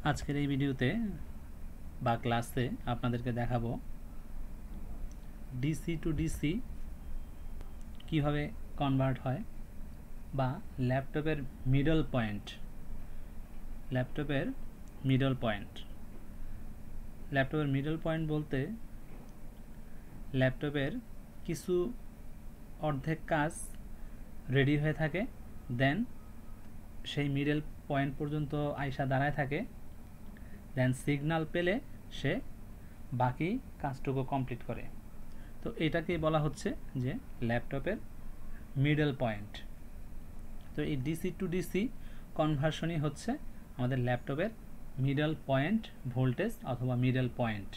আজকের এই ভিডিওতে বা ক্লাসে আপনাদেরকে দেখাবো ডিসি টু ডিসি কিভাবে কনভার্ট হয় বা ল্যাপটপের মিডল পয়েন্ট ল্যাপটপের মিডল পয়েন্ট বলতে ল্যাপটপের কিছু অর্ধেক কাজ রেডি হয়ে থাকে, দেন সেই মিডল পয়েন্ট পর্যন্ত আইসা দাঁড়ায় থাকে, দেন সিগন্যাল পেলে সে বাকি কাজটুকু কমপ্লিট করে। তো এটাকেই বলা হচ্ছে যে ল্যাপটপের মিডল পয়েন্ট। তো এই ডিসি টু ডিসি কনভার্সনই হচ্ছে আমাদের ল্যাপটপের মিডল পয়েন্ট ভোল্টেজ অথবা মিডল পয়েন্ট।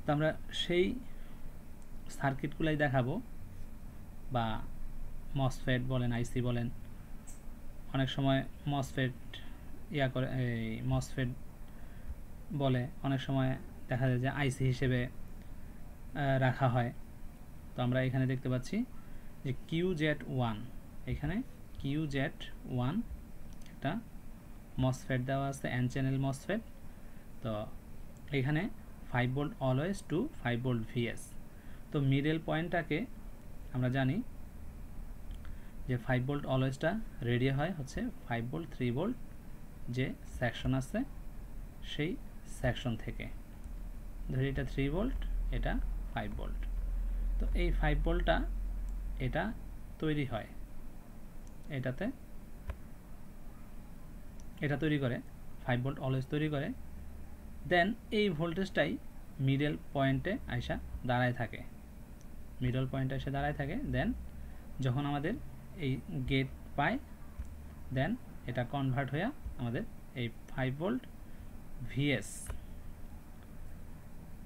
তো আমরা সেই সার্কিটগুলাই দেখাবো, বা মসফেট বলেন, আইসি বলেন, অনেক সময় মসফেট মসফেট বলে, অনেক সময় দেখা যায় যে আইসি হিসেবে রাখা হয়। তো আমরা এখানে দেখতে পাচ্ছি যে QZ1, এখানে QZ1 একটা মসফেট দেওয়া আছে, এন চ্যানেল মসফেট। তো এখানে 5 volt always to 5 volt VS. তো মিডল পয়েন্টটাকে আমরা জানি যে 5 ভোল্ট অলওয়েজটা রেডি হয় হচ্ছে 5 ভোল্ট 3 ভোল্ট যে সেকশন আছে সেই সেকশন থেকে। ধরি এটা 3 ভোল্ট, এটা 5 ভোল্ট। তো এই 5 ভোল্টটা এটা তৈরি হয়, এটা তৈরি করে 5 ভোল্ট অলওয়েজ তৈরি করে। দেন এই ভোল্টেজটাই মিডল পয়েন্টে আইসা দাঁড়ায় থাকে, দেন যখন আমাদের এই গেট পায়, দেন এটা কনভার্ট হয়ে আমাদের এই 5 ভোল্ট ভিএস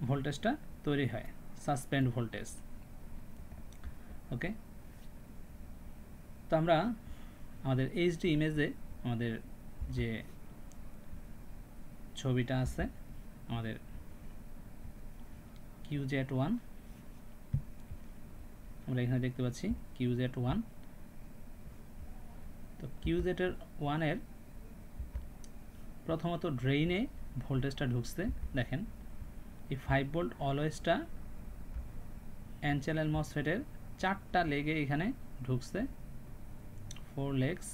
ভোল্টেজটা তৈরি হয়, সাসপেন্ড ভোল্টেজ। ওকে, তো আমরা আমাদের এইচডি ইমেজে আমাদের যে ছবিটা আছে, আমাদের QZ1 আমরা এখানে দেখতে পাচ্ছি QZ1। তো QZ1 এর প্রথমত ড্রেইনে ভোল্টেজটা ঢুকছে, দেখেন এই 5 ভোল্ট অলওয়েজটা এন চ্যানেল মসফেটের 4টা লেগে এখানে ঢুকছে, 4 লেগস।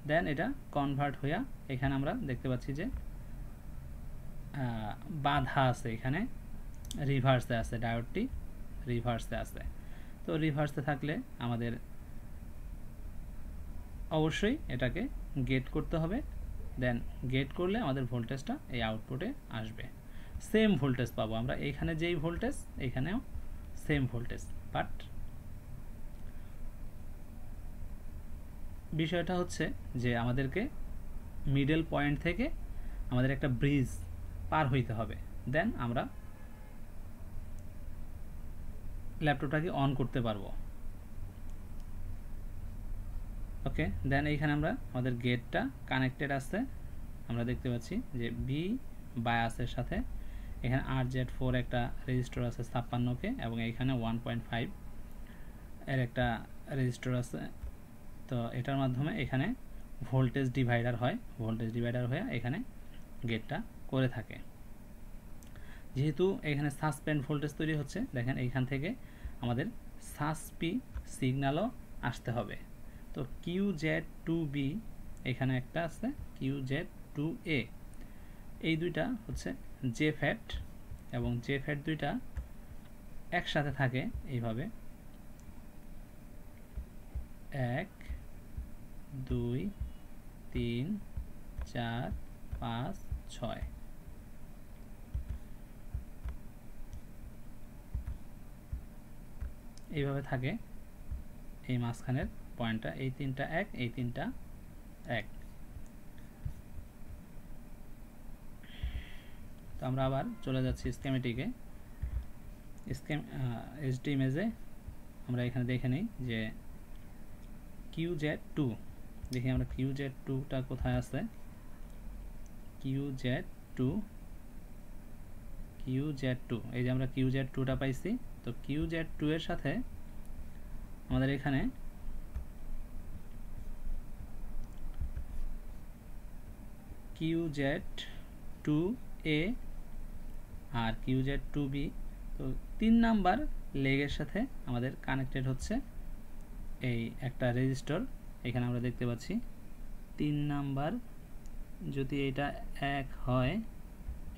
দেন এটা কনভার্ট হইয়া এখানে আমরা দেখতে পাচ্ছি যে বাধা আছে, এখানে রিভার্সে আছে, ডায়োডটি রিভার্সে আছে। তো রিভার্সে থাকলে আমাদের অবশ্যই এটাকে গেট করতে হবে, দেন গেট করলে আমাদের ভোল্টেজটা এই আউটপুটে আসবে, সেম ভোল্টেজ পাবো আমরা। এইখানে যেই ভোল্টেজ এখানেও সেম ভোল্টেজ, বাট বিষয়টা হচ্ছে যে আমাদেরকে মিডল পয়েন্ট থেকে আমাদের একটা ব্রিজ পার হইতে হবে, দেন আমরা ল্যাপটপটাকে অন করতে পারবো। ওকে, দেন এইখানে আমরা আমাদের গেটটা কানেক্টেড আছে, আমরা দেখতে পাচ্ছি যে বি বায়াসের সাথে এখানে RZ4 একটা রেজিস্টার আছে 56K, এবং এইখানে 1.5 এর একটা রেজিস্টার আছে। তো এটার মাধ্যমে এখানে ভোল্টেজ ডিভাইডার হয়ে এখানে গেটটা করে থাকে। যেহেতু এখানে সাসপেন্ড ভোল্টেজ তৈরি হচ্ছে, দেখেন এইখান থেকে আমাদের সাসপি সিগন্যালও আসতে হবে। তো QZ2B এখানে একটা আছে, QZ2A, এই দুইটা হচ্ছে জেফ্যাট, এবং জেফ্যাট দুইটা একসাথে থাকে এইভাবে 1 2 3 4 5 6। এইভাবে থাকে এই মাঝখানের পয়েন্টটা, এই তিনটা 1, এই তিনটা 1। তো আমরা আবার চলে যাচ্ছি স্কেমেটিকে। এইচডি ইমেজে আমরা এখানে দেখে নিই যে QZ2, দেখি আমরা QZ2টা কোথায় আছে। QZ2, এই যে আমরা QZ2টা পাইছি। তো QZ2 এর সাথে আমাদের এখানে QZ2A আর QZ2B। তো 3 নাম্বার লেগের সাথে আমাদের কানেক্টেড হচ্ছে এই একটা রেজিস্টর। এখানে আমরা দেখতে পাচ্ছি 3 নাম্বার, যদি এটা 1 হয়,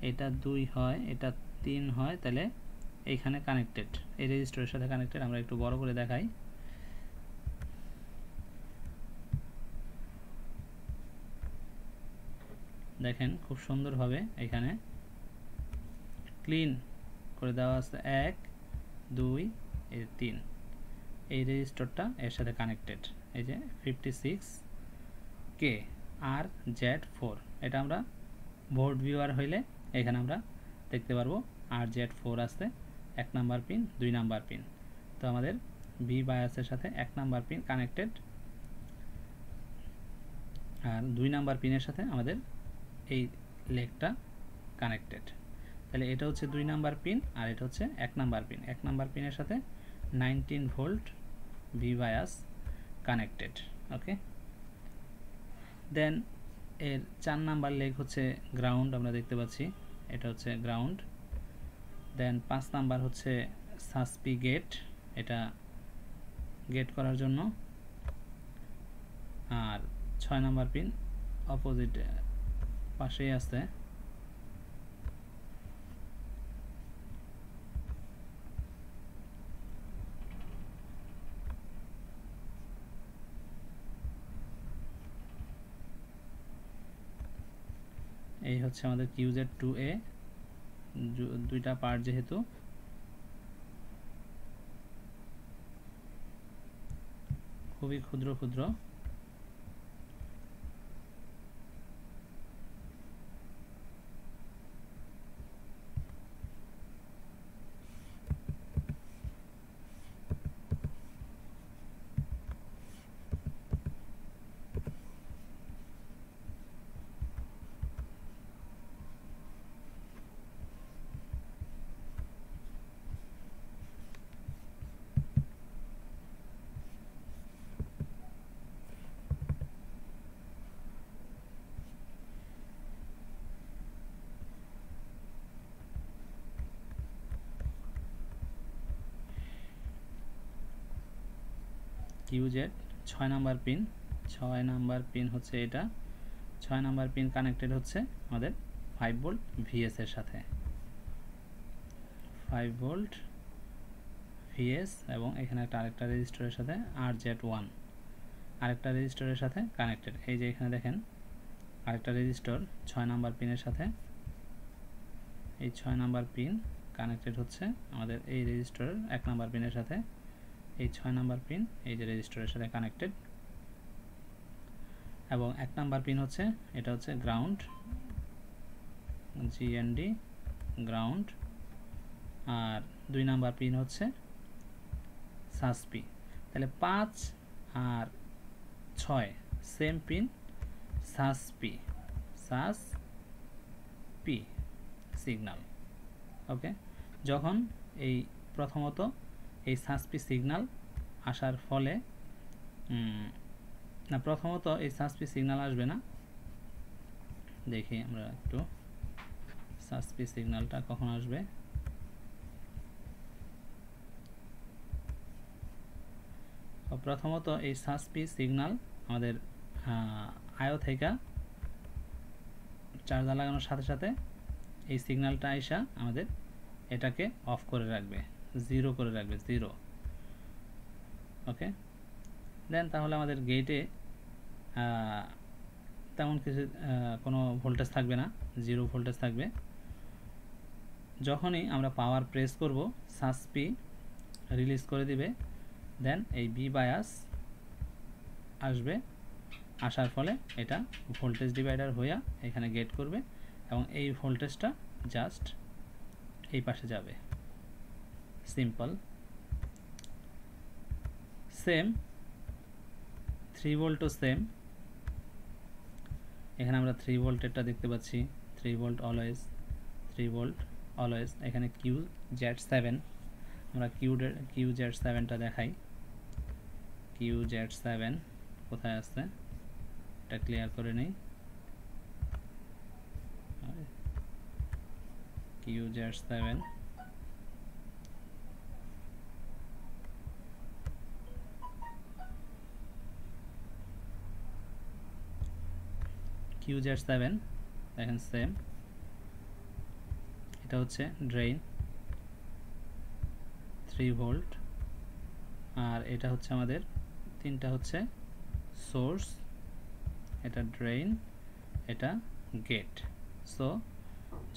এটা 2 হয়, এটা 3 হয়, তাহলে এইখানে কানেক্টেড, এই রেজিস্টরের সাথে কানেক্টেড। আমরা একটু বড় করে দেখাই। দেখেন খুব সুন্দরভাবে এখানে ক্লিন করে দেওয়া আছে 1 2 এই 3, এই রেজিস্টরটা এর সাথে কানেক্টেড। এই যে 56K RZ4, এটা আমরা বোর্ড ভিউয়ার হইলে এখানে আমরা দেখতে পারবো RZ4 আছে 1 নাম্বার পিন 2 নাম্বার পিন। তো আমাদের বি বায়াসের সাথে 1 নাম্বার পিন কানেক্টেড আর 2 নাম্বার পিনের সাথে আমাদের এই লেগটা কানেক্টেড। তাহলে এটা হচ্ছে 2 নাম্বার পিন আর এটা হচ্ছে 1 নাম্বার পিন। 1 নাম্বার পিনের সাথে 19 ভোল্ট ভি বায়াস কানেক্টেড। ওকে, দেন এর 4 নাম্বার লেগ হচ্ছে গ্রাউন্ড, আমরা দেখতে পাচ্ছি এটা হচ্ছে গ্রাউন্ড। দেন 5 নাম্বার হচ্ছে সাসপি গেট, এটা গেট করার জন্য। আর 6 নাম্বার পিন অপোজিট পাশেই আছে। এই হচ্ছে আমাদের QZ2A, দুইটা পার্ট যেহেতু। খুবই ক্ষুদ্র ক্ষুদ্র। QZ 6 number pin, 6 number pin হচ্ছে এটা। 6 নাম্বার পিন কানেক্টেড হচ্ছে আমাদের 5 ভোল্ট VS এর সাথে, 5 ভোল্ট VS। এবং এখানে একটা আরেকটা রেজিস্টরের সাথে RZ1 আরেকটা রেজিস্টরের সাথে কানেক্টেড। এই যে এখানে দেখেন আরেকটা রেজিস্টর 6 নাম্বার পিনের সাথে, এই 6 নাম্বার পিন কানেক্টেড হচ্ছে আমাদের এই রেজিস্টরের 1 নাম্বার পিনের সাথে। এই 6 নাম্বার পিন এই যে রেজিস্টরের সাথে কানেক্টেড। এবং 1 নাম্বার পিন হচ্ছে এটা হচ্ছে গ্রাউন্ড, GND গ্রাউন্ড। আর 2 নাম্বার পিন হচ্ছে সাসপি। তাহলে 5 আর 6 সেম পিন, সাসপি সিগন্যাল। ওকে, যখন এই প্রথমত এই সাসপি সিগন্যাল আসার ফলে না, প্রথমত এই সাসপি সিগন্যাল আসবে না। দেখি আমরা একটু সাসপি সিগন্যালটা কখন আসবে। প্রথমত এই সাসপি সিগন্যাল আমাদের আয়ো থেকে চার্জার লাগানোর সাথে সাথে এই সিগন্যালটা আইসা আমাদের এটাকে অফ করে রাখবে, 0 করে রাখবে, 0। ওকে, দেন তাহলে আমাদের গেটে তেমন কিছু কোনো ভোল্টেজ থাকবে না, 0 ভোল্টেজ থাকবে। যখনই আমরা পাওয়ার প্রেস করব সাসপি রিলিজ করে দিবে, দেন এই বি বায়াস আসবে, আসার ফলে এটা ভোল্টেজ ডিভাইডার হইয়া এখানে গেট করবে এবং এই ভোল্টেজটা জাস্ট এই পাশে যাবে। সিম্পল। সেম 3 ভোল্টও সেম। এখানে আমরা 3 ভোল্টেরটা দেখতে পাচ্ছি, 3 ভোল্ট অলওয়েজ, 3 ভোল্ট অলওয়েজ। এখানে QZ7, আমরা QZ7টা দেখাই। QZ7 কোথায় আছে এটা ক্লিয়ার করে নেই। QZ7 দেখেন সেম, এটা হচ্ছে ড্রেইন 3 ভোল্ট, আর এটা হচ্ছে আমাদের তিনটা হচ্ছে সোর্স, এটা ড্রেইন, এটা গেট। সো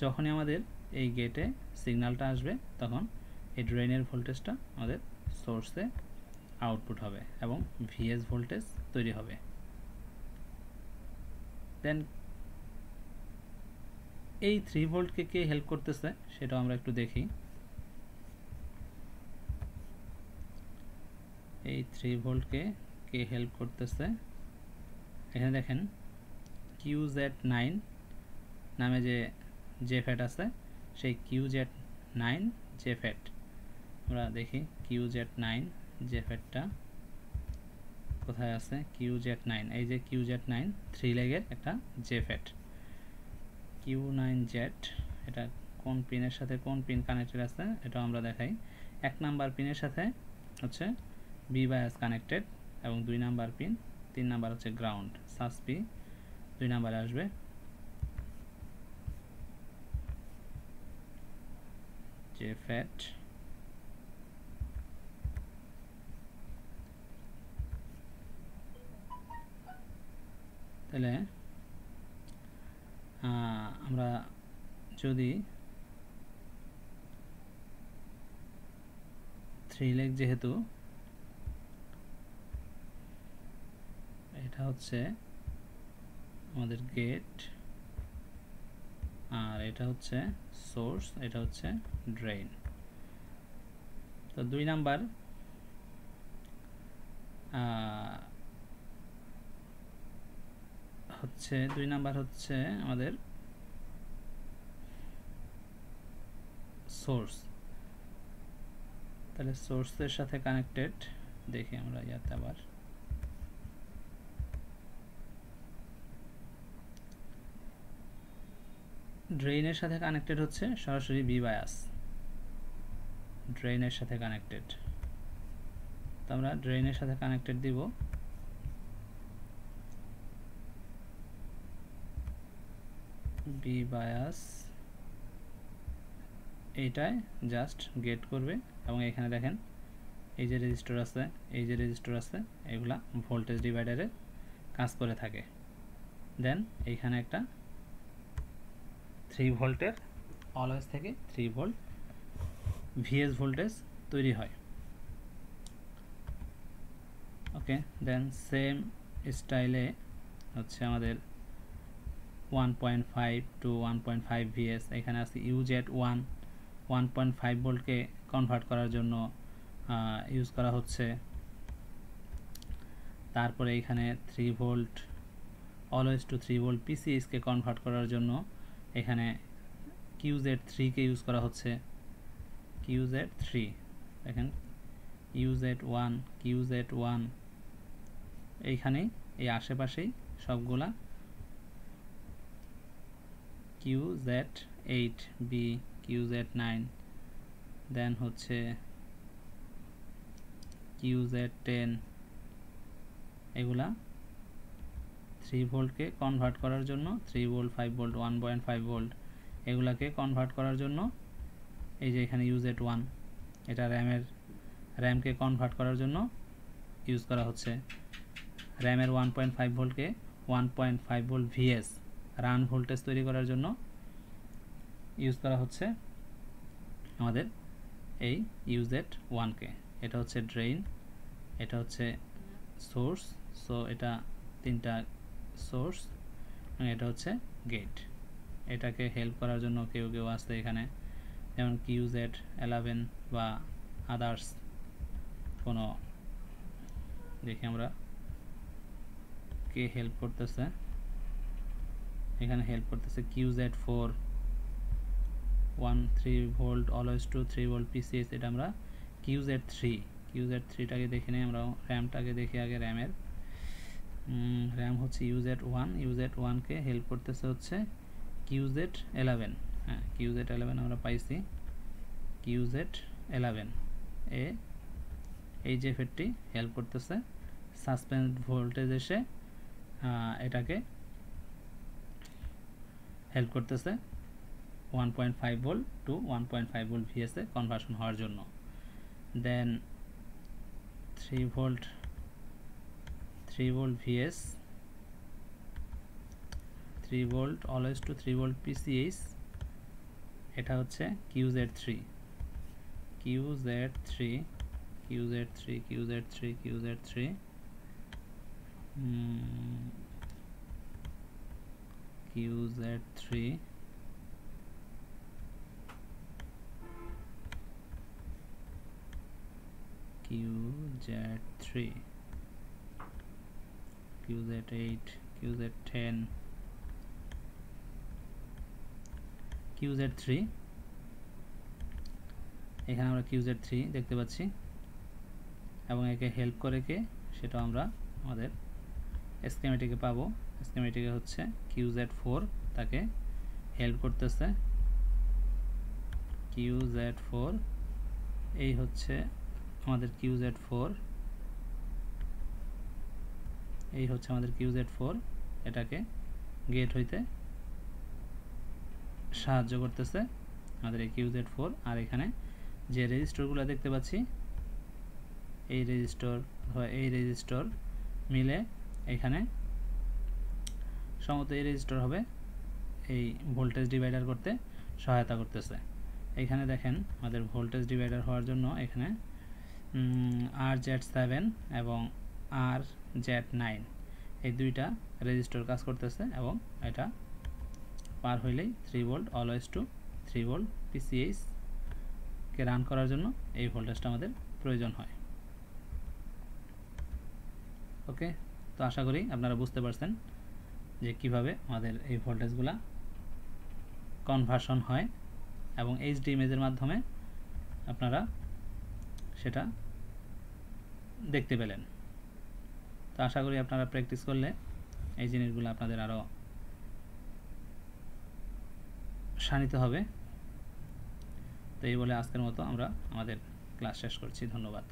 যখনই আমাদের এই গেটে সিগন্যালটা আসবে তখন এই ড্রেইনের ভোল্টেজটা আমাদের সোর্সে আউটপুট হবে এবং ভিএস ভোল্টেজ তৈরি হবে। দেন এই 3 ভোল্টকে কে হেল্প করতেছে সেটাও আমরা একটু দেখি। এই 3 ভোল্টকে কে হেল্প করতেছে, এখানে দেখেন QZ9 নামে যে জেফেট আছে, সেই QZ9 জেফেট আমরা দেখি। QZ9 জেফেটটা কোথায় আছে? QZ9, এই যে QZ9 3 লেগের একটা জেফেট Q9Z, এটা কোন পিনের সাথে কোন পিন কানেক্টেড আছে এটা আমরা দেখাই। 1 নাম্বার পিনের সাথে হচ্ছে বি বায়াস কানেক্টেড এবং 2 নাম্বার পিন, 3 নাম্বার হচ্ছে গ্রাউন্ড, সাস পি 2 নাম্বারে আসবে। জেফেট তাহলে আমরা যদি 3 লেগ, যেহেতু এটা হচ্ছে আমাদের গেট আর এটা হচ্ছে সোর্স, এটা হচ্ছে ড্রেইন। তো 2 নাম্বার হচ্ছে আমাদের সোর্স, তাহলে সোর্সের সাথে কানেক্টেড দেখি আমরা ইয়াতে আবার ড্রেইনের সাথে কানেক্টেড হচ্ছে সরাসরি বি বায়াস, ড্রেইনের সাথে কানেক্টেড। তো আমরা ড্রেইনের সাথে কানেক্টেড দিব বি বায়াস, এইটায় জাস্ট গেট করবে এবং এখানে দেখেন এই যে রেজিস্টর আছে, এই যে রেজিস্টর আছে, এগুলা ভোল্টেজ ডিভাইডারে কাজ করে থাকে। দেন এইখানে একটা 3 ভোল্টের অলওয়েজ থেকে 3 ভোল্ট ভিএস ভোল্টেজ তৈরি হয়। ওকে, দেন সেম স্টাইলে হচ্ছে আমাদের 1.5 টু 1.5 ভিএস, এখানে আছে UZ1 1.5 ভোল্টকে কনভার্ট করার জন্য ইউজ করা হচ্ছে। তারপরে এখানে 3 ভোল্ট অলওয়েজ টু 3 ভোল্ট পিসিএসকে কনভার্ট করার জন্য এখানে QZ3 কে ইউজ করা হচ্ছে। QZ3 দেখেন UZ1 QZ1, এইখানে এই আশেপাশেই সবগুলা QZ8B QZ9, দেন হচ্ছে QZ10, এগুলা 3 ভোল্টকে কনভার্ট করার জন্য 3 ভোল্ট 5 ভোল্ট 1.5 ভোল্ট এগুলাকে কনভার্ট করার জন্য এই যে এখানে UZ1, এটা র্যামকে কনভার্ট করার জন্য ইউজ করা হচ্ছে। র্যামের 1.5 ভোল্টকে 1.5 ভোল্ট ভিএস রান ভোল্টেজ তৈরি করার জন্য ইউজ করা হচ্ছে আমাদের এই UZ1কে। এটা হচ্ছে ড্রেইন, এটা হচ্ছে সোর্স, সো এটা 3টা সোর্স, এবং এটা হচ্ছে গেট। এটাকে হেল্প করার জন্য কেউ কেউ আসছে এখানে, যেমন QZ11 বা আদার্স কোনো, দেখি আমরা কে হেল্প করতেছে। এখানে হেল্প করতেছে QZ4 3 volt always to 3 volt PCS, এটা আমরা QZ3টাকে দেখে নিই আমরা। র্যামটাকে দেখি আগে, র্যাম হচ্ছে UZ1 কে হেল্প করতেছে হচ্ছে QZ11, হ্যাঁ QZ11 আমরা পাইছি। QZ11 এই যে ফেটটি হেল্প করতেছে সাসপেন্ড ভোল্টেজ এসে এটাকে হেল্প করতেছে 1.5 ভোল্ট টু 1.5 ভোল্ট VS এ কনভার্সন হওয়ার জন্য। Then 3 volt VS, 3 volt always to 3 volt PCH, এটা হচ্ছে QZ3 QZ8, QZ10, QZ3, এখানে আমরা QZ3 দেখতে পাচ্ছি এবং একে হেল্প করে কে সেটা আমরা আমাদের স্কিমেটিকে পাবো। স্কিমেটিকে হচ্ছে QZ4 তাকে হেল্প করতেছে। QZ4 এই হচ্ছে আমাদের QZ4, এই হচ্ছে আমাদের QZ4, এটাকে গেট হইতে সাহায্য করতেছে আমাদের এই QZ4। আর এখানে যে রেজিস্টরগুলো দেখতে পাচ্ছি এই রেজিস্টর মিলে এখানে সম্ভবত এই রেজিস্টর হবে এই ভোল্টেজ ডিভাইডার করতে সহায়তা করতেছে। এখানে দেখেন আমাদের ভোল্টেজ ডিভাইডার হওয়ার জন্য এখানে RZ7 এবং RZ9 এই দুইটা রেজিস্টর কাজ করতেছে এবং এটা পার হইলেই 3 volt always to 3 volt PCH কে রান করার জন্য এই ভোল্টেজটা আমাদের প্রয়োজন হয়। ওকে, তো আশা করি আপনারা বুঝতে পারছেন যে কিভাবে আমাদের এই ভোল্টেজগুলা কনভার্সন হয় এবং HD ইমেজের মাধ্যমে আপনারা সেটা দেখতে পেলেন। তো আশা করি আপনারা প্র্যাকটিস করলে এই জিনিসগুলো আপনাদের আরও শানিত হবে। তো এই বলে আজকের মতো আমরা আমাদের ক্লাস শেষ করছি। ধন্যবাদ।